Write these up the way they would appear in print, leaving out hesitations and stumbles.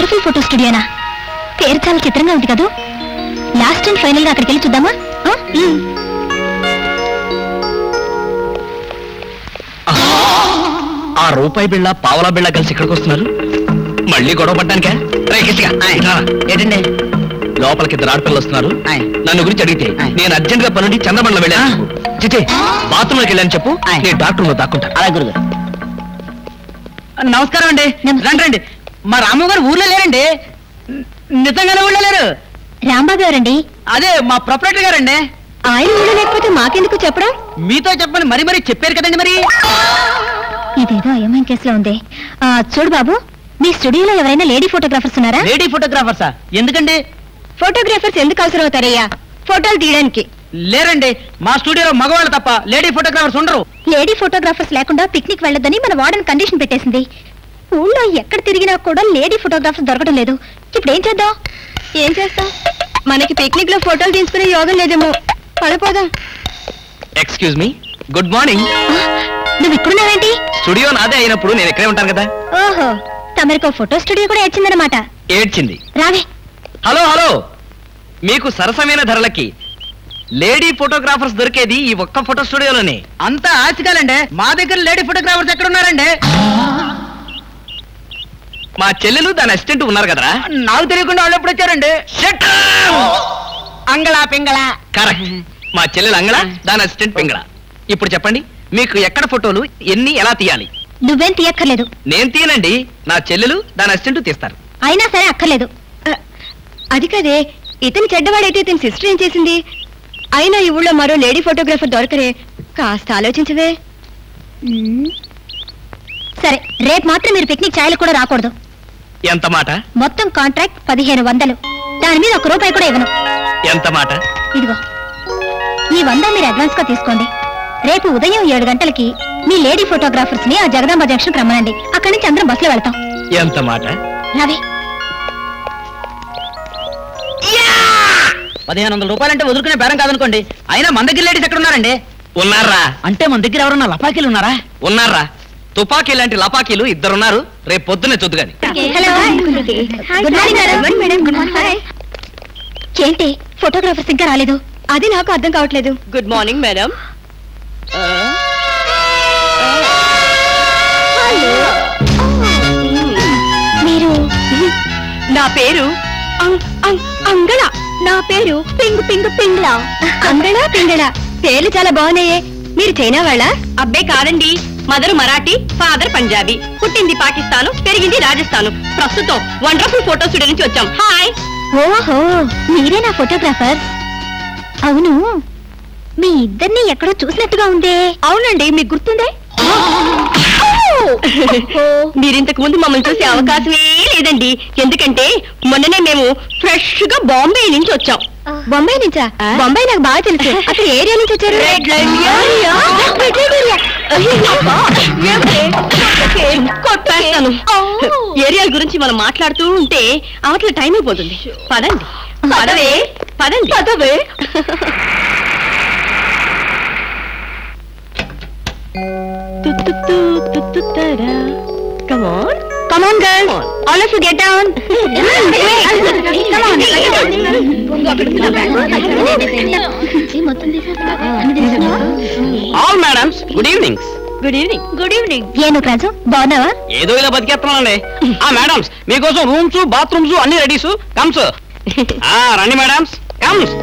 Wonderful photo స్టూడియోనా? పేరు చాలా చిత్రంగా ఉంది కదా. లాస్ట్ అండ్ ఫైనల్ గా అక్కడికి వెళ్ళి చూద్దామా? ఆ రూపాయి బిళ్ళ పావలా బిళ్ళ కలిసి ఇక్కడికి వస్తున్నారు. మళ్ళీ గొడవ పడ్డానికా? ఏంటండి లోపలికి ఇద్దరు ఆడపిల్లలు వస్తున్నారు. నన్ను గురించి అడిగితే నేను అర్జెంట్ గా పనుండి చంద్రబండలో వెళ్ళాను. చితే బాత్రూంలోకి వెళ్ళాను చెప్పు, నేను డాక్టర్ లో దాక్కుంటా. అలా గురుగారు. నమస్కారం అండి. రండి రండి. మా రాము గారు ఊర్లో లేరండి. నిజంగానే ఊళ్ళో లేరు. రాంబాబు గారండి. అదే మా ప్రొపరేటర్ గారండి. ఆయన ఊళ్ళో లేకపోతే మాకెందుకు చెప్పడం? మీతో చెప్పని మరీ మరీ చెప్పారు కదండి. మరి ఇదేదో అయోమయం కేసులో ఉంది. చూడు బాబు, మీ స్టూడియోలో ఎవరైనా లేడీ ఫోటోగ్రాఫర్స్ ఉన్నారా? లేడీ ఫోటోగ్రాఫర్సా? ఎందుకండి? ఫోటోగ్రాఫర్స్ ఎందుకు అవసరం అవుతారయ్యా? ఫోటోలు తీయడానికి. లేరండి, మా స్టూడియోలో మగవాళ్ళు తప్ప లేడీ ఫోటోగ్రాఫర్స్ ఉండరు. లేడీ ఫోటోగ్రాఫర్స్ లేకుండా పిక్నిక్ వెళ్ళొద్దని మన వార్డెన్ కండిషన్ పెట్టేసింది. ఊళ్ళో ఎక్కడ తిరిగినా కూడా లేడీ ఫోటోగ్రాఫర్స్ దొరకడం లేదు. ఇప్పుడు ఏం చేద్దాం? ఏం చేస్తాం? మనకి పిక్నిక్ లో ఫోటోలు తీసుకునే యోగం లేదేమో. పడిపోదాం. Excuse me, good morning. నువ్వు ఇక్కడున్నావేంటి? స్టూడియో నాదే అయినప్పుడు నేను ఇక్కడే ఉంటాను కదా. ఓహో, తమరికో ఫోటో స్టూడియో కూడా ఏడ్చిందనమాట. ఏడ్చింది. రావే. హలో హలో, మీకు సరసమైన ధరలకి లేడీ ఫోటోగ్రాఫర్స్ దొరికేది ఈ ఒక్క ఫోటో స్టూడియోలోనే. అంతా ఆశకాలండి. మా దగ్గర లేడీ ఫోటోగ్రాఫర్స్ ఎక్కడ ఉన్నారండి? మా చెల్లెలు దాని అసిస్టెంట్ ఉన్నారు కదరా. నాకు తెలియకుండా వాళ్ళు ఎప్పుడు వచ్చారండి? అంగళా పింగళ. కరెక్ట్, మా చెల్లెలు అంగళ, దాని అసిస్టెంట్ పింగళ. ఇప్పుడు చెప్పండి, మీకు ఎక్కడ ఫోటోలు ఎన్ని ఎలా తీయాలి? నువ్వేం తీయక్కర్లేదు. నేను తీయనండి, నా చెల్లెలు దాని అసిస్టెంట్ తీస్తారు. అయినా సరే అక్కర్లేదు. అది కదే, ఇతని చెడ్డవాడైతే ఇతని సిస్టర్ ఏం చేసింది? అయినా ఈ ఊళ్ళో మరో లేడీ ఫోటోగ్రాఫర్ దొరకరే. కాస్త ఆలోచించవే. సరే, రేపు మాత్రం మీరు పిక్నిక్ ఛాయలు కూడా రాకూడదు. ఎంత మాట? మొత్తం కాంట్రాక్ట్ 1500. దాని మీద ₹1 కూడా ఇవ్వను. ఎంత మాట? ఇదిగో, ఈ 100 మీరు అడ్వాన్స్ గా తీసుకోండి. రేపు ఉదయం 7 గంటలకి మీ లేడీ ఫోటోగ్రాఫర్స్ ని ఆ జగదాంబ జంక్షన్ రమ్మనండి. అక్కడి నుంచి అందరం బస్సులో వెళ్తాం. ఎంత మాట? రావే. 1500 రూపాయలంటే వదులుకునే బేరం కాదనుకోండి. అయినా మన దగ్గర లేడీస్ ఎక్కడ ఉన్నారండి? ఉన్నారా? అంటే మన దగ్గర ఎవరన్నా లపాకీలు ఉన్నారా? ఉన్నారా? తుపాకీ లాంటి లపాకీలు ఇద్దరున్నారు. రేపు పొద్దున్నే చూద్దుగాని. ఏంటి ఫోటోగ్రాఫర్స్ ఇంకా రాలేదు? అది నాకు అర్థం కావట్లేదు. Good morning madam. మీరు? నా పేరు అంగళ. నా పేరు పింగు పింగు పింగ్ళ. అంగళ పింగళ పేర్లు చాలా బాగున్నాయే. మీరు చైనా వాళ్ళ? అబ్బే కాదండి, మదర్ మరాఠీ, ఫాదర్ పంజాబీ. పుట్టింది పాకిస్తాను, పెరిగింది రాజస్థాను. ప్రస్తుతం వండర్ఫుల్ ఫోటో స్టూడియో నుంచి వచ్చాం. హాయ్. ఓహో, మీరే నా ఫోటోగ్రాఫర్? అవును, మీ ఇద్దరిని ఎక్కడో చూసినట్టుగా ఉందే. అవునండి, మీకు గుర్తుందే? మీరింతకు ముందు మమ్మల్ని చూసే అవకాశమే లేదండి. ఎందుకంటే మొన్ననే మేము ఫ్రెష్ గా బాంబే నుంచి వచ్చాం. బొంబాయి నుంచా? బొంబాయి నాకు బాగా తెలుసు. అసలు ఏరియా నుంచి వచ్చారు? కొట్టేస్తాను. ఏరియాల గురించి మనం మాట్లాడుతూ ఉంటే అవతల టైం అయిపోతుంది. పదండి. పదవే పదండి. పదవే. Come on. Come on, girls. All of you get down. All madams, good evening. Good evening. Good evening. ఏను రాజు, బాగున్నావా? ఏదో ఇలా బతికేస్తున్నానండి. మేడమ్స్, మీకోసం రూమ్స్, బాత్రూమ్స్ అన్ని రెడీస్. కమ్స్. రండి మేడమ్స్, కమ్స్.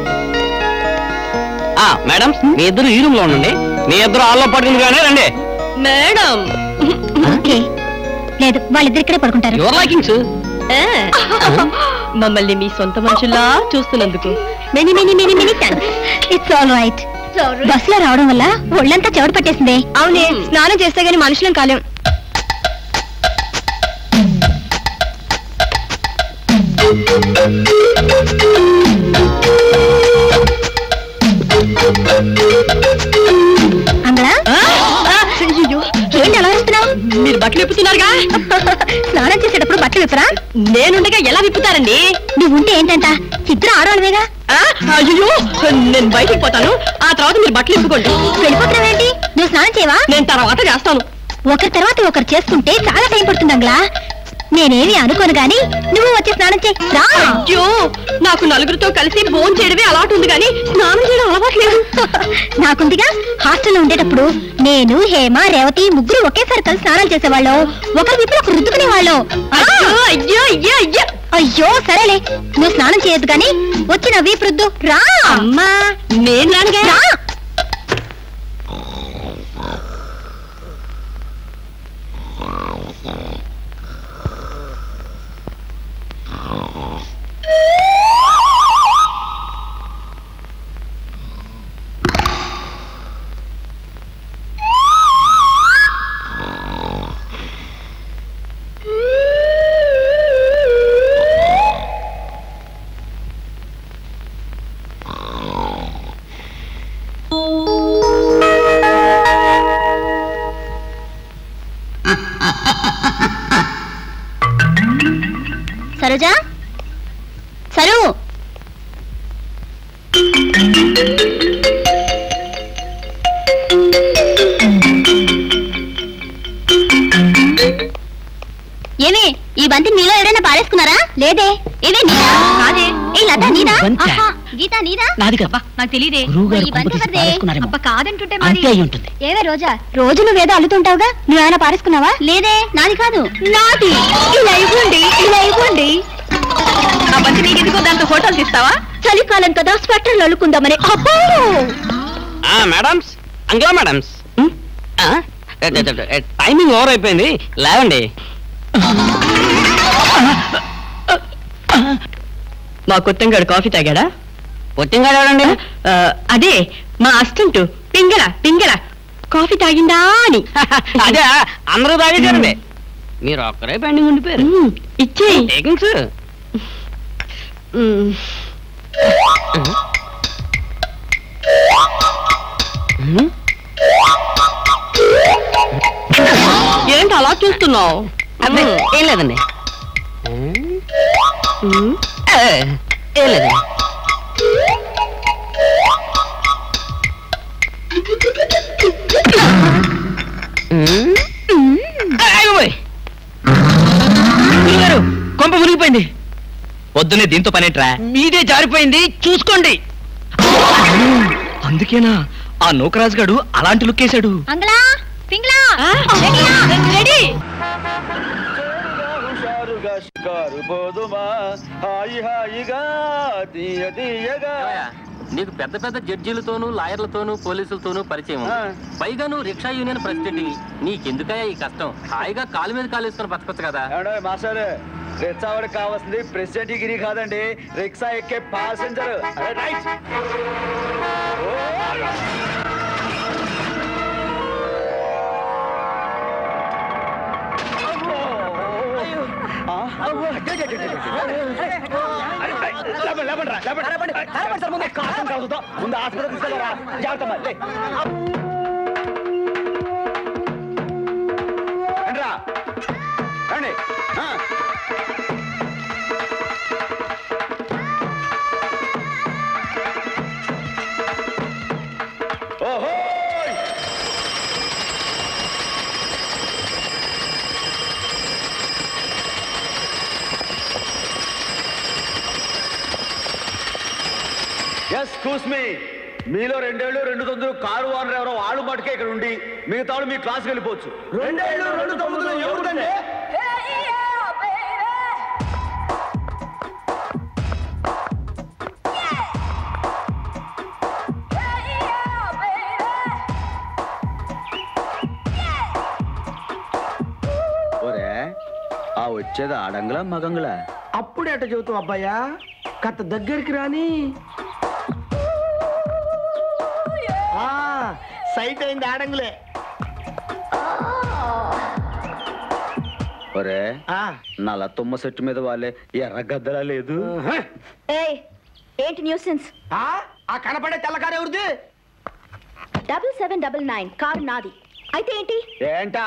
మేడమ్స్, మీ ఇద్దరు ఈ రూమ్ లో ఉండండి. మీ ఇద్దరు హాల్లో పడుకుందిగానే రండి. మేడం. ఓకే. లేదు, వాళ్ళిద్దరు ఇక్కడే పడుకుంటారు. Your likings. మమ్మల్ని మీ సొంత మనుషుల్లా చూస్తున్నందుకు many many many many thanks. It's all right. Bus లో రావడం వల్ల ఒళ్ళంతా చెమట పట్టేసింది. అవునే, స్నానం చేస్తే గానీ మనుషులం కాలేం. అంగళా, ఏంటి అలా వస్తున్నావు? మీరు బట్టలు విప్పుతున్నారుగా. స్నానం చేసేటప్పుడు బట్టలు విప్పరా? నేనుండగా ఎలా విప్పుతారండి? నువ్వుంటే ఏంటంట, చిత్రం ఆడవాళ్ళవేగా. అయ్యో, నేను బయటికి పోతాను. ఆ తర్వాత మీరు బట్టలు విప్పుకోండి. వెళ్ళిపోతున్నావేంటి? నువ్వు స్నానం చేయవా? నేను తర్వాత చేస్తాను. ఒకరి తర్వాత ఒకరు చేసుకుంటే చాలా టైం పడుతుంది అంగళా. నేనేమి అనుకోను గాని నువ్వు వచ్చి స్నానం చేయి రా. అయ్యో నాకు నలుగురితో కలిసి భోజనం చేయడమే అలవాటు ఉంది కానీ స్నానం చేయడం అలవాట్లేదు. నాకుందిగా హాస్టల్లో ఉండేటప్పుడు నేను హేమ రేవతి ముగ్గురు ఒకేసారి కలిసి స్నానాలు చేసేవాళ్ళం. ఒకరి విప్పులు ఒకరు రుద్దుకునేవాళ్ళం. అయ్యో అయ్యో అయ్యో అయ్యో అయ్యో సరేలే నువ్వు స్నానం చేయొద్దు గాని వచ్చి నా వీపు రుద్దు రా. అమ్మా నేను రానుగా. రా. సరోజా సరు ఏమే ఈ బంతి మీలో ఎవరైనా పారేసుకున్నారా? లేదే. ఏదే నీదా? కాదే. ఏ లత నీదా? ఆహా, గీత నీదా? నాది కదా. నాకు తెలియదే. ఈ బంతి ఎవరిదే? అబ్బా కాదంటుంటే అంతే అయి ఉంటుంది. ఏవే రోజా రోజు నువ్వేదో అల్లుతుంటావుగా నువ్వేమైనా పారేసుకున్నావా? లేదే నాది కాదు. నాది. ఇలా ఇవ్వండి ఇలా ఇవ్వండి. ఆ బంతి నీకు ఎందుకో దాంతో ఫోటోలు తీస్తావా? చలికాలం కదా స్వెటర్లు అల్లుకుందామని. అబ్బో మేడమ్స్ అంగ్లా మేడమ్స్ టైమింగ్ ఓవర్ అయిపోయింది లేవండి. మా కొత్తంగాడు కాఫీ తాగాడా? కొత్తంగాడు ఎవడండి? అదే మా అసిస్టెంట్ పింగళ పింగళ కాఫీ తాగిందా అని. అదే అందరూ తాగేశారండి, మీరు ఒక్కరే పెండింగ్ ఉండిపోయారు. ఇచ్చే టేకింగ్స్. ఏంటి అలా చూస్తున్నావు? ఏం లేదండి ఏం లేదండి. కొంప మునిగిపోయింది. పొద్దున్నే దీంతో పనేట్రా? మీదే జారిపోయింది చూసుకోండి. అందుకేనా ఆ నూకరాజు గాడు అలాంటి లుక్ వేశాడు? అంగళా పింగళా రెడీ. నీకు పెద్ద పెద్ద జడ్జీలతోనూ లాయర్లతోనూ పోలీసులతోనూ పరిచయం ఉంది. పైగా నువ్వు రిక్షా యూనియన్ ప్రెసిడెంట్. నీకెందుకయ్యా ఈ కష్టం? హాయిగా కాలు మీద కాలు వేసుకొని బతకొచ్చు కదా. మాస్టర్ రిక్షా వాడికి కావాల్సింది ప్రెసిడెంట్ గిరి కాదండి, రిక్షా ఎక్కే ప్యాసింజర్. ముందు హాస్పిటల్ తీసుకెళ్ళరా, జాగ్రత్త. రండి. ఓహో ఎక్స్క్యూజ్ మీ, మీలో 2 ఏళ్ళు 2 తొమ్మిది కారు ఓనర్ ఎవరో వాళ్ళు మటుకే ఇక్కడ ఉండి మిగతా వాళ్ళు మీ క్లాస్కి వెళ్ళిపోవచ్చు. 2 ఏళ్ళు 2 తొమ్మిదిలో ఎవరుదండి? ఒరే ఆ వచ్చేది ఆడంగులా మగంగులా? అప్పుడే అట్ట చెబుతావు అబ్బాయా, కథ దగ్గరికి రాని. సైట్ అయింది ఆడంగులే. ఒరే నల్ల తుమ్మ చెట్టు మీద వాళ్ళే ఎర్ర గద్దలా లేదు. ఏంటి న్యూసెన్స్? ఆ కనపడే తెల్లకారు ఎవరిది? 7799 కారు నాది. అయితే ఏంటి? ఏంటా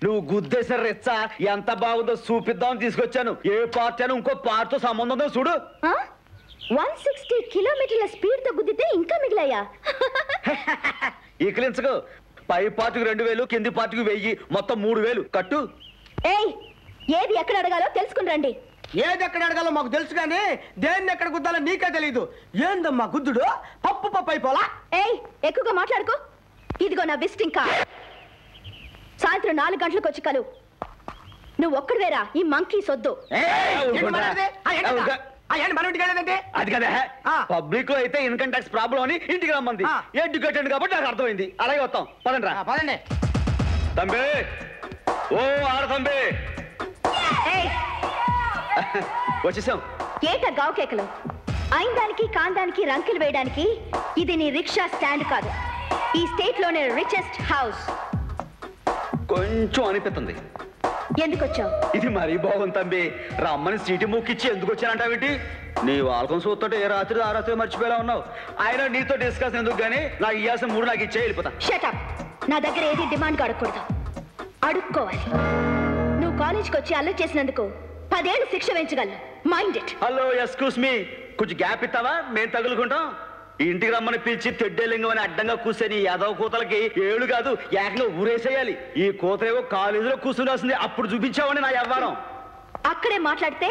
నువ్వు గుద్దేసిన రెచ్చ ఎంత బాగుందో చూపిద్దామని తీసుకొచ్చాను. ఏ పార్టీ అని ఇంకో పార్టీతో సంబంధం ఉందో చూడు. 160 కిలోమీటర్ల స్పీడ్ తో గుద్దితే ఇంకా మిగిలాయా? ఈకిలించకు. పై పార్టీకి 2000, కింది పార్టీకి 1000, మొత్తం 3000 కట్టు. ఏయ్ ఏది ఎక్కడ అడగాలో తెలుసుకుని రండి. ఏది ఎక్కడ అడగాలో మాకు తెలుసు కానీ దేన్ని ఎక్కడ గుద్దాలో నీకే తెలీదు. ఏందమ్మా గుద్దుడు? పప్పు పప్పు అయిపోలా. ఏయ్, ఎక్కువగా మాట్లాడుకో. ఇదిగో నా విజిటింగ్ కార్డ్. సాయంత్రం 4 గంటలకు వచ్చి కలు. నువ్వు ఒక్కడివేరా ఈ మంకీ సొద్దు. అది కదా పబ్లిక్ లో అయితే ఇన్కమ్ ట్యాక్స్ ప్రాబ్లం అని ఇంటికి రమ్మంది. ఎడ్యుకేటెడ్ కాబట్టి నాకు అర్థమైంది. అలాగే వస్తాం. పదండి రా. పదండి. తంబి, ఓ ఆడ తంబి, వచ్చేసాం. ఏట గావు కేకలు? అయినదానికి కాందానికి రంకెలు వేయడానికి ఇది నీ రిక్షా స్టాండ్ కాదు. ఈ స్టేట్ లోనే రిచెస్ట్ హౌస్. కొంచెం అనిపిస్తుంది. ఎందుకు వచ్చావు? ఇది మరీ బాగుంది తంబి. రమ్మని సీటు ముక్కిచ్చి ఎందుకు వచ్చానంటావేంటి? నీ వాళ్ళకం చూస్తుంటే ఏ రాత్రి ఆ రాత్రి మర్చిపోయేలా ఉన్నావు. ఆయన నీతో డిస్కస్ ఎందుకు గానీ నాకు ఇయ్యాల్సిన 3 నాకు ఇచ్చే వెళ్ళిపోతా. షటప్. నా దగ్గర ఏది డిమాండ్ అడగకూడదు, అడుక్కోవాలి. నువ్వు కాలేజ్కి వచ్చి అల్లరి చేసినందుకు 10 ఏళ్ళు శిక్ష వేయించగలను. Mind it. Hello, excuse me, కొంచెం గ్యాప్ ఇస్తావా? మేము తగులుకుంటాం. ఇంటికి రమ్మని పిలిచి తెడ్డేలింగం అని అడ్డంగా కూర్చొని యాదవ కూతలకి 7 కాదు ఏకంగా ఊరేసేయాలి. ఈ కూతలేవో కాలేజీలో కూర్చుండాల్సింది. అప్పుడు చూపించావని నా వ్యవహారం. అక్కడే మాట్లాడితే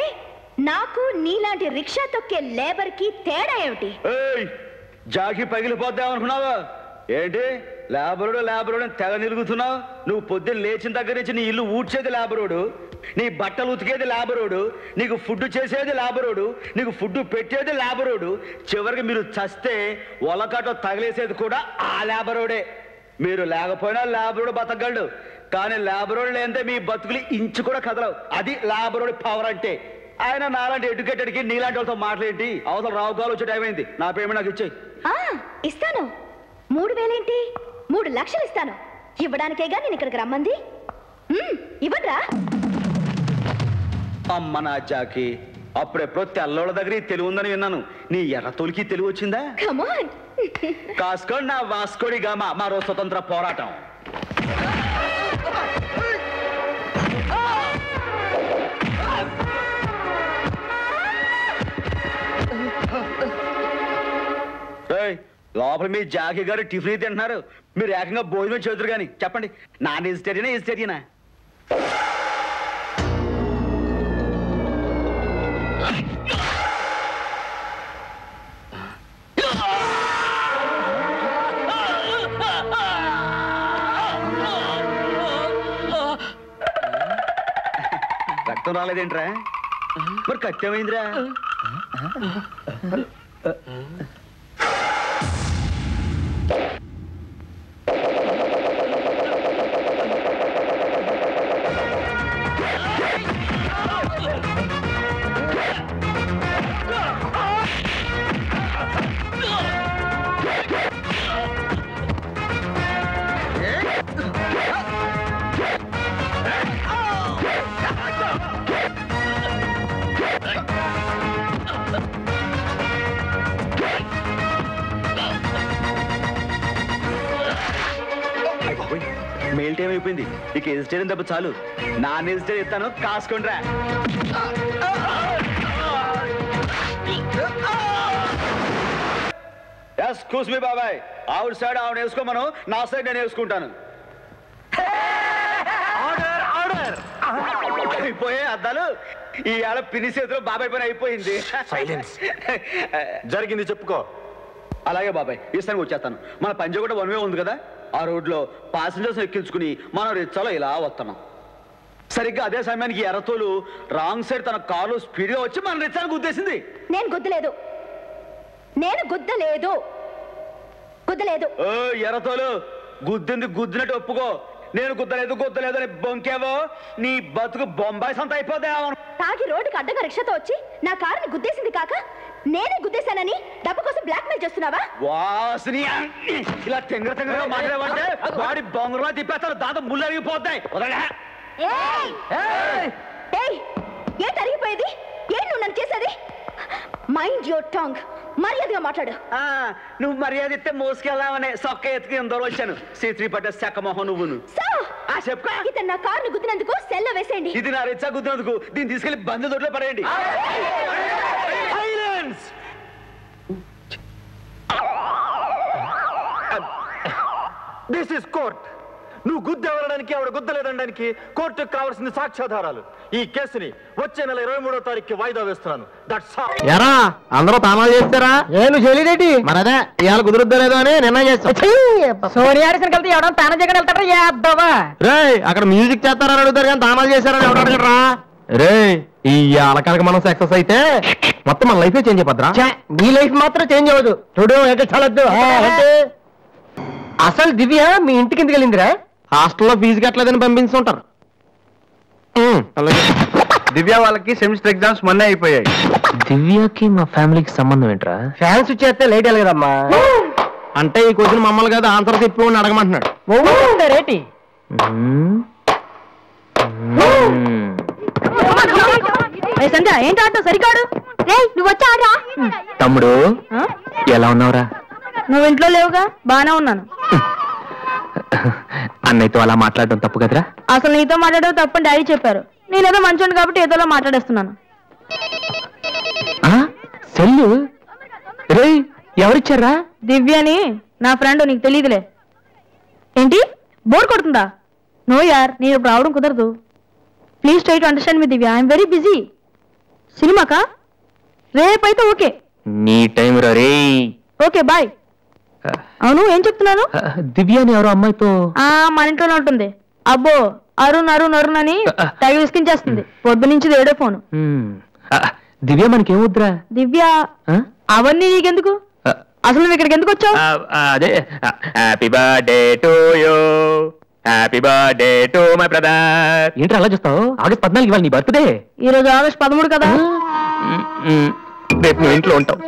నాకు నీలాంటి రిక్షా తొక్కే లేబర్ కి తేడా ఏమిటి? ఏయ్, జాకి పగిలిపోద్దామనుకున్నావా ఏంటి? లేబరుడు లేబరుడు తెగ నిలుగుతున్నావు. నువ్వు పొద్దున్న లేచిన దగ్గర నుంచి నీ ఇల్లు ఊడ్చేది లేబరుడు, నీ బట్టలు ఉతికేది లేబరోడు, నీకు ఫుడ్ చేసేది లేబరోడు, నీకు ఫుడ్ పెట్టేది లేబరోడు, చివరికి మీరు చస్తే ఒలకటో తగిలేసేది కూడా ఆ లేబరోడే. మీరు లేకపోయినా లేబరోడు బతకగలడు, కానీ లేబరోడు లేదంటే మీ బతుకులు ఇంచు కూడా కదలవు. అది లేబరోడి పవర్ అంటే. ఆయన నాలాంటి ఎడ్యుకేటెడ్కి నీలాంటి వాళ్ళతో మాట్లాడేంటి? అవతల రావుకాలు వచ్చే టైం అయింది. నా పేమెంట్ నాకు ఇచ్చేయి. ఇస్తాను. 3,000 ఏంటి? 3 లక్షలు ఇస్తాను. ఇవ్వడానికేగా నేను ఇక్కడికి రమ్మంది. ఇవ్వద్రా? అమ్మ నా జాకి, అప్పుడెప్పుడో తెల్లోళ్ళ దగ్గర తెలివి ఉందని విన్నాను. నీ ఎర్ర తొలికి తెలివి వచ్చిందా? కాసుకోండి నా వాస్కోడి గామా, మరో స్వతంత్ర పోరాటం. లోపల మీ జాకి గారు టిఫిన్ తింటున్నారు, మీరు ఏకంగా భోజనం చేతురు. కానీ చెప్పండి, నాన్ వెజిటేరియనా వెజిటేరియనా? రక్తం రాలేదేంట్రా? మరి కట్టేమైందిరా? మెయిల్ టైం అయిపోయింది. ఇక వెజిటేరియన్ తప్ప చాలు. నాన్ వెజిటేరియన్ ఇస్తాను, కాసుకుండ్రా. ఎక్స్క్యూజ్ మీ బాబాయ్, ఆవిడ సైడ్ ఆవిడ వేసుకోమను, నా సైడ్ నేను వేసుకుంటాను. అయిపోయే అద్దాలు. ఈ ఏళ్ళ పిని చేతిలో బాబాయ్ పని అయిపోయింది. జరిగింది చెప్పుకో. అలాగే బాబాయ్, ఈసారి వచ్చేస్తాను. మన పంజాగుట్ట 1 వే ఉంది కదా, ఆ రోడ్లో ప్యాసింజర్స్ ఎక్కించుకుని మనం రిచ్చాలో ఇలా వస్తున్నాం. సరిగ్గా అదే సమయానికి ఎర్రతోలు రాంగ్ సైడ్ తన కారు స్పీడ్గా వచ్చి మన రిచ్చాన్ని గుద్దేసింది. నేను గుద్దలేదు. ఓ ఎర్రతోలు, గుద్దింది గుద్దినట్టు ఒప్పుకో. నేను గుద్దలేదు అని బొంకేవో నీ బతుకు బొంబాయి సంత అయిపోతే. తాగి రోడ్డుకి అడ్డగా రిక్షాతో వచ్చి నా కారుని గుద్దేసింది కాక నేనే గుద్దేశానని డబ్బు కోసం బ్లాక్ మెయిల్ చేస్తున్నావా? వాసిని, ఇలా తెంగరగా మాట్లాడేవంటే వాడి బొంగరలా తిప్పేస్తారు. దాంతో ముళ్ళు అరిగిపోతాయి. ఏంటి అరిగిపోయేది? ఏంటి నువ్వు నన్ను చేసేది? Mind your Tang. మర్యాదగా మాట్లాడు. నువ్వు మర్యాద ఇస్తే మోసుకెళ్దామని సొక్క ఎత్తుకి ఎందరో వచ్చాను. శ్రీ పట్ట సెక్కమోహన్ నువ్వును. చెప్పా, ఇతను నా కారుని గుద్దినందుకు సెల్లో వేసేయండి. ఇది నా రిచ్చా గుద్దినందుకు దీన్ని తీసుకెళ్లి బంధు దొడ్లో పడేయండి. This is court. నువ్వు గుద్దెవరడానికి ఆవిడ గుద్దలేదనడానికి కోర్టుకు కావాల్సిన సాక్ష్యాధారాలు. ఈ కేసుని వచ్చే నెల 23వ తారీఖుకి వాయిదా వేస్తున్నాను. That's all. ఎరా అందరూ తానాలు చేస్తారా? నేను చేయలేదేటి. మరి అదే ఇవాళ కుదురుద్దలేదో అని నిర్ణయం చేస్తా. సోనియాడిసిన కలిసి ఎవడన్నా తానం చేయడం వెళ్తారా? చేద్దావా రే. అక్కడ మ్యూజిక్ చేస్తారని అడుగుతారు కానీ తానాలు చేశారని ఎవడు అడగడరా? రే ఈ అలకాలకి మనం సక్సెస్ అయితే మొత్తం మన లైఫ్ చేంజ్ అయిపోద్రా. నీ లైఫ్ మాత్రం చేంజ్ అవ్వదు. చూడు చాలద్దు. అసలు దివ్య మీ ఇంటికి ఎందుకు వెళ్ళిందిరా? హాస్టల్లో ఫీజు కట్టలేదని పంపించుంటారు. దివ్య వాళ్ళకి సెమిస్టర్ ఎగ్జామ్స్ మొన్నే అయిపోయాయి. దివ్యకి మా ఫ్యామిలీకి సంబంధం ఏంట్రా? ఫ్యాన్స్ చేస్తే లేట్ వెళ్ళగదమ్మా. అంటే ఈ క్వశ్చన్ మమ్మల్ని కాదు ఆన్సర్ చెప్పి అడగమంటున్నాడు. రేటి సంధ్య ఏంటి ఆటో సరికాడు? నువ్వు వచ్చి ఆడరా. తమ్ముడు ఎలా ఉన్నావురా? నువ్వు ఇంట్లో లేవుగా. బానే ఉన్నాను. అన్నయ్యతో అలా మాట్లాడడం తప్పు కదరా? అసలు నీతో మాట్లాడడం తప్పని డాడీ చెప్పారు. నేనేదో మంచోండి కాబట్టి ఏదోలా మాట్లాడేస్తున్నాను. సెల్లు రే ఎవరిచ్చారా? దివ్యని నా ఫ్రెండ్. నీకు తెలియదులే. ఏంటి బోర్ కొడుతుందా? నో యార్, నేను ఇప్పుడు రావడం కుదరదు. Please try to understand me Divya. I'm very busy. సినిమాకా? రేపైతే ఓకే. నీ టైం రే. Okay bye. అవును ఏం చెప్తున్నాను? దివ్యని ఎవరో అమ్మాయితో మన ఇంట్లోనే ఉంటుంది. అబ్బో అరుణ్ అరుణ్ అరుణ్ అని తెగ విసికించేస్తుంది. పొద్దు నుంచి ఏడో ఫోను. దివ్య మనకేమొద్దురా? దివ్య అవన్నీ నీకెందుకు? అసలు నువ్వు ఇక్కడికి ఎందుకు వచ్చావు? అదే happy birthday to you, happy birthday to my brother. ఏంటి అలా చూస్తావు? ఆగస్ట్ 14 ఇవాళ నీ బర్త్డే. ఈ రోజు ఆగస్ట్ 13 కదా. రేపు నువ్వు ఇంట్లో ఉంటావు.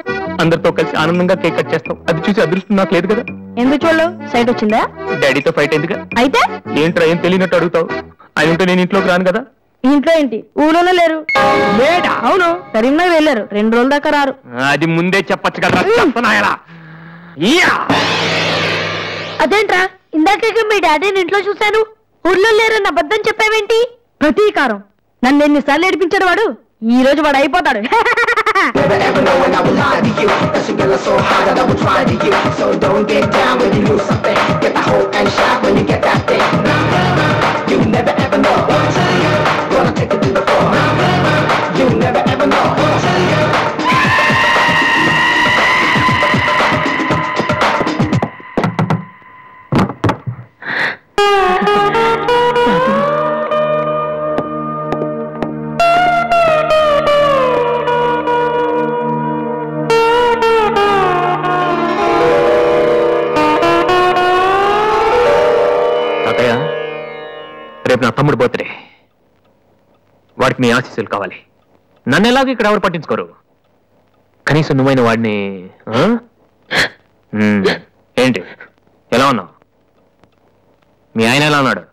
అందరితో కలిసి ఆనందంగా కేక్ కట్ చేస్తావు. అది చూసి అదృష్టం నాకు లేదు కదా. ఎందుకు చూడలేవు? సైట్ వచ్చిందా? డాడీతో ఫైట్ ఎందుకు? అయితే ఏంట్రా ఏం తెలియనట్టు అడుగుతావు? ఆయన ఉంటే నేను ఇంట్లోకి రాను కదా. ఇంట్లో ఏంటి? ఊళ్ళోనే లేరు. అవును కరీంనగర్ వెళ్ళారు. 2 రోజుల దాకా రారు. అది ముందే చెప్పచ్చు కదా. అదేంట్రా ఇందాక మీ డాడీని ఇంట్లో చూశాను, ఊళ్ళో లేరన్న అబద్ధం చెప్పావేంటి? ప్రతీకారం. నన్ను ఎన్నిసార్లు ఏడిపించాడు వాడు. ఈ రోజు వాడు అయిపోతాడు. రేపు నా తమ్ముడు బర్త్డే. వాడికి మీ ఆశీస్సులు కావాలి. నన్ను ఎలాగో ఇక్కడ ఎవరు పట్టించుకోరు. కనీసం నువ్వైన వాడిని. ఏంటి ఎలా ఉన్నావు? మీ ఆయన ఎలా ఉన్నాడు?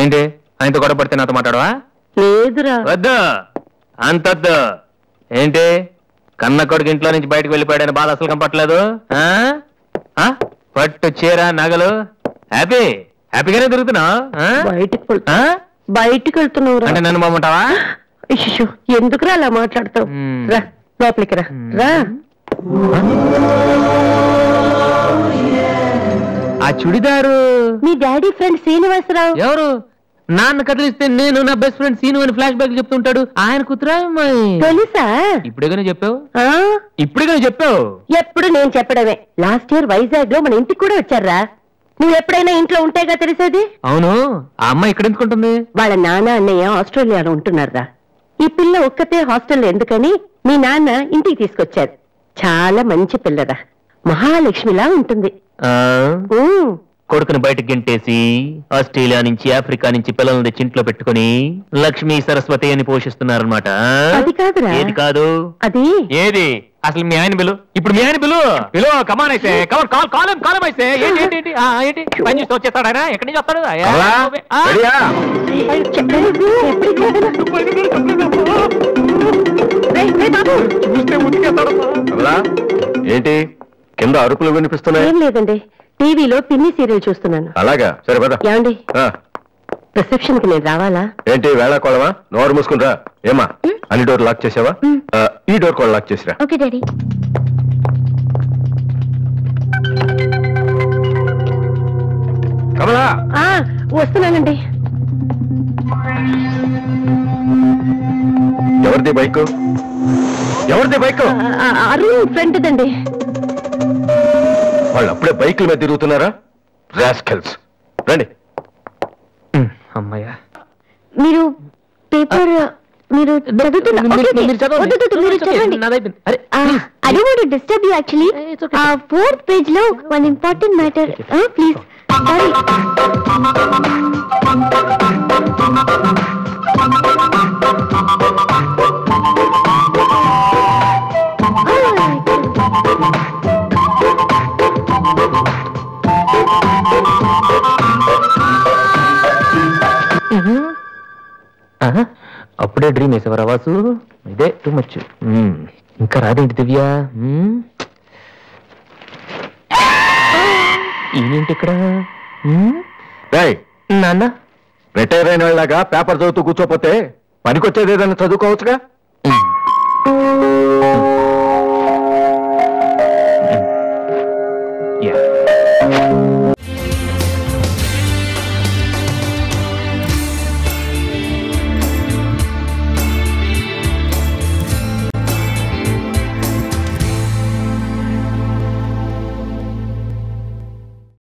ఏంటి ఆయనతో గొడవ పడితే నాతో మాట్లాడవా? లేదురా. వద్దు అంతొద్దు. ఏంటి కన్న కొడుకు ఇంట్లో నుంచి బయటకు వెళ్ళిపోయాడని బాధ అసలు కనపట్లేదు. పట్టు చీర నగలు హ్యాపీగానే తిరుగుతున్నావు. బయటికి వెళ్తున్నావు అంటే నన్ను బాగుంటావా? ఎందుకురా అలా మాట్లాడతావు? రా లోపలికి రా. రా. ఆ చుడిదారు మీ డాడీ ఫ్రెండ్ శ్రీనివాసరావు. ఎవరు? నాన్న కదిలిస్తే నేను నా బెస్ట్ ఫ్రెండ్ సీను అని ఫ్లాష్ బ్యాక్ చెప్తుంటాడు. ఆయన కూతురా? తెలుసా? ఇప్పుడేగానే చెప్పావు. ఇప్పుడేగానే చెప్పావు. ఎప్పుడు నేను చెప్పడమే. లాస్ట్ ఇయర్ వైజాగ్ లో మన ఇంటికి కూడా వచ్చారా. నువ్వు ఎప్పుడైనా ఇంట్లో ఉంటేగా తెలిసేది. అవును. ఆ అమ్మాయి ఇక్కడ ఎందుకుంటుంది? వాళ్ళ నాన్న అన్నయ్య ఆస్ట్రేలియాలో ఉంటున్నారా. ఈ పిల్ల ఒక్కతే హాస్టల్లో ఎందుకని మీ నాన్న ఇంటికి తీసుకొచ్చారు. చాలా మంచి పిల్లరా. మహాలక్ష్మిలా ఉంటుంది. కొడుకుని బయటకు గెంటేసి ఆస్ట్రేలియా నుంచి ఆఫ్రికా నుంచి పిల్లల్ని తెచ్చి ఇంట్లో పెట్టుకుని లక్ష్మీ సరస్వతి అని పోషిస్తున్నారన్నమాట. అది కాదురా. ఏది కాదు? అది ఏది? అసలు మీ ఆయన బిలు. ఇప్పుడు మీ ఆయన బిలు బిలు కమాన్ అయితే కాలం అయితే ఏంటి పని చేసి వచ్చేస్తాడు ఆయన. ఎక్కడి నుంచి వస్తాడు? ఏంటి కింద అరుపులు వినిపిస్తున్నాయి? ఏం లేదండి, టీవీలో పిన్ని సీరియల్ చూస్తున్నాను. అలాగా, సరే పద. ఏమండి రిసెప్షన్ కి నేను రావాలా? ఏంటి వేళాకోళమా? నోరు మూసుకుంటా. ఏమా అన్ని డోర్ లాక్ చేసావా? ఈ డోర్ కూడా లాక్ చేసిరా. Okay daddy. కమలా వస్తున్నానండి. ఎవరిది బైక్? ఎవరిది బైక్? అరుణ్ ఫ్రెండ్దండి. వాళ్ళు అప్పుడే బైకుల మీద తిరుగుతున్నారా? రాస్కెల్స్. రండి. అమ్మయ్యా. మీరు పేపర్ మీరు I don't want to disturb you actually. Fourth page లో one important matter. Please. Sorry. అప్పుడే డ్రీమ్ వేసేవారా వాసు? ఇదే టూ మచ్. ఇంకా రాదేంటి దివ్య? ఈయనేంటి ఇక్కడ? నాన్న రిటైర్ అయిన వాళ్ళగా పేపర్ చదువుతూ కూర్చోపోతే పనికొచ్చేది ఏదైనా చదువుకోవచ్చుగా.